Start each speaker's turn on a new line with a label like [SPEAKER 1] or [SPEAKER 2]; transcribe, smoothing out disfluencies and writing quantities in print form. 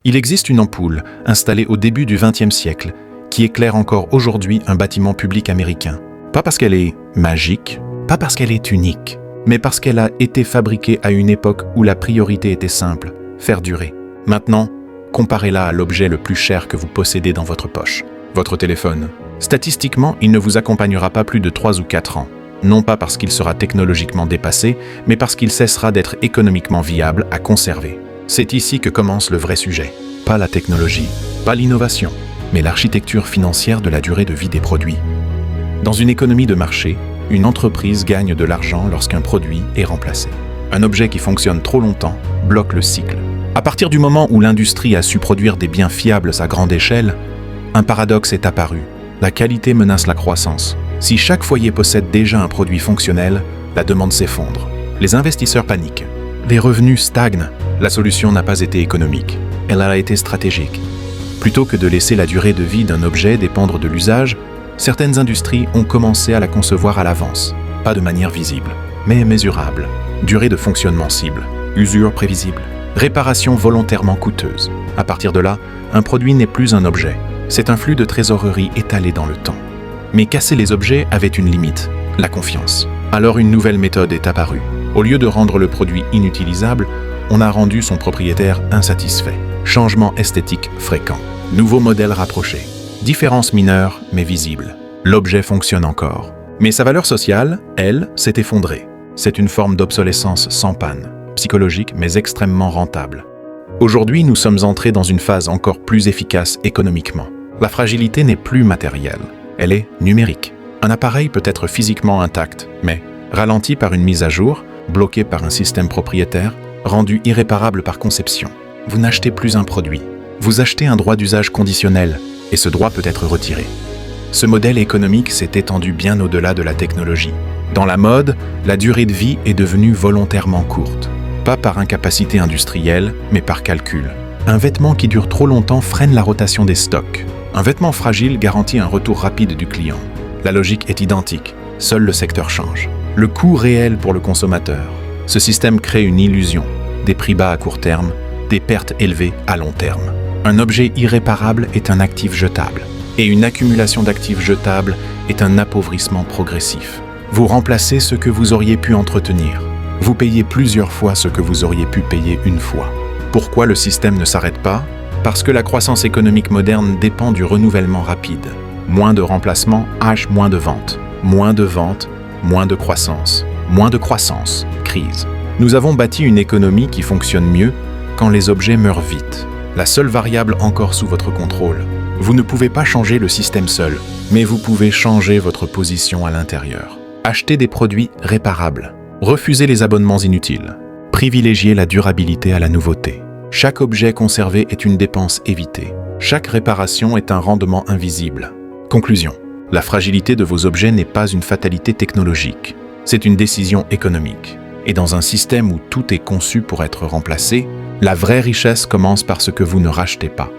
[SPEAKER 1] Il existe une ampoule, installée au début du XXe siècle, qui éclaire encore aujourd'hui un bâtiment public américain. Pas parce qu'elle est magique, pas parce qu'elle est unique, mais parce qu'elle a été fabriquée à une époque où la priorité était simple, faire durer. Maintenant, comparez-la à l'objet le plus cher que vous possédez dans votre poche, votre téléphone. Statistiquement, il ne vous accompagnera pas plus de 3 ou 4 ans. Non pas parce qu'il sera technologiquement dépassé, mais parce qu'il cessera d'être économiquement viable à conserver. C'est ici que commence le vrai sujet. Pas la technologie, pas l'innovation, mais l'architecture financière de la durée de vie des produits. Dans une économie de marché, une entreprise gagne de l'argent lorsqu'un produit est remplacé. Un objet qui fonctionne trop longtemps bloque le cycle. À partir du moment où l'industrie a su produire des biens fiables à grande échelle, un paradoxe est apparu. La qualité menace la croissance. Si chaque foyer possède déjà un produit fonctionnel, la demande s'effondre. Les investisseurs paniquent. Les revenus stagnent. La solution n'a pas été économique. Elle a été stratégique. Plutôt que de laisser la durée de vie d'un objet dépendre de l'usage, certaines industries ont commencé à la concevoir à l'avance. Pas de manière visible, mais mesurable. Durée de fonctionnement cible. Usure prévisible. Réparation volontairement coûteuse. À partir de là, un produit n'est plus un objet. C'est un flux de trésorerie étalé dans le temps. Mais casser les objets avait une limite, la confiance. Alors une nouvelle méthode est apparue. Au lieu de rendre le produit inutilisable, on a rendu son propriétaire insatisfait. Changement esthétique fréquent. Nouveau modèle rapproché. Différence mineure mais visible. L'objet fonctionne encore. Mais sa valeur sociale, elle, s'est effondrée. C'est une forme d'obsolescence sans panne, psychologique mais extrêmement rentable. Aujourd'hui, nous sommes entrés dans une phase encore plus efficace économiquement. La fragilité n'est plus matérielle. Elle est numérique. Un appareil peut être physiquement intact, mais ralenti par une mise à jour, bloqué par un système propriétaire, rendu irréparable par conception. Vous n'achetez plus un produit. Vous achetez un droit d'usage conditionnel, et ce droit peut être retiré. Ce modèle économique s'est étendu bien au-delà de la technologie. Dans la mode, la durée de vie est devenue volontairement courte. Pas par incapacité industrielle, mais par calcul. Un vêtement qui dure trop longtemps freine la rotation des stocks. Un vêtement fragile garantit un retour rapide du client. La logique est identique, seul le secteur change. Le coût réel pour le consommateur. Ce système crée une illusion, des prix bas à court terme, des pertes élevées à long terme. Un objet irréparable est un actif jetable, et une accumulation d'actifs jetables est un appauvrissement progressif. Vous remplacez ce que vous auriez pu entretenir. Vous payez plusieurs fois ce que vous auriez pu payer une fois. Pourquoi le système ne s'arrête pas ? Parce que la croissance économique moderne dépend du renouvellement rapide. Moins de remplacement, moins de ventes. Moins de ventes, moins de croissance. Moins de croissance, crise. Nous avons bâti une économie qui fonctionne mieux quand les objets meurent vite. La seule variable encore sous votre contrôle. Vous ne pouvez pas changer le système seul, mais vous pouvez changer votre position à l'intérieur. Achetez des produits réparables. Refusez les abonnements inutiles. Privilégiez la durabilité à la nouveauté. Chaque objet conservé est une dépense évitée. Chaque réparation est un rendement invisible. Conclusion. La fragilité de vos objets n'est pas une fatalité technologique. C'est une décision économique. Et dans un système où tout est conçu pour être remplacé, la vraie richesse commence par ce que vous ne rachetez pas.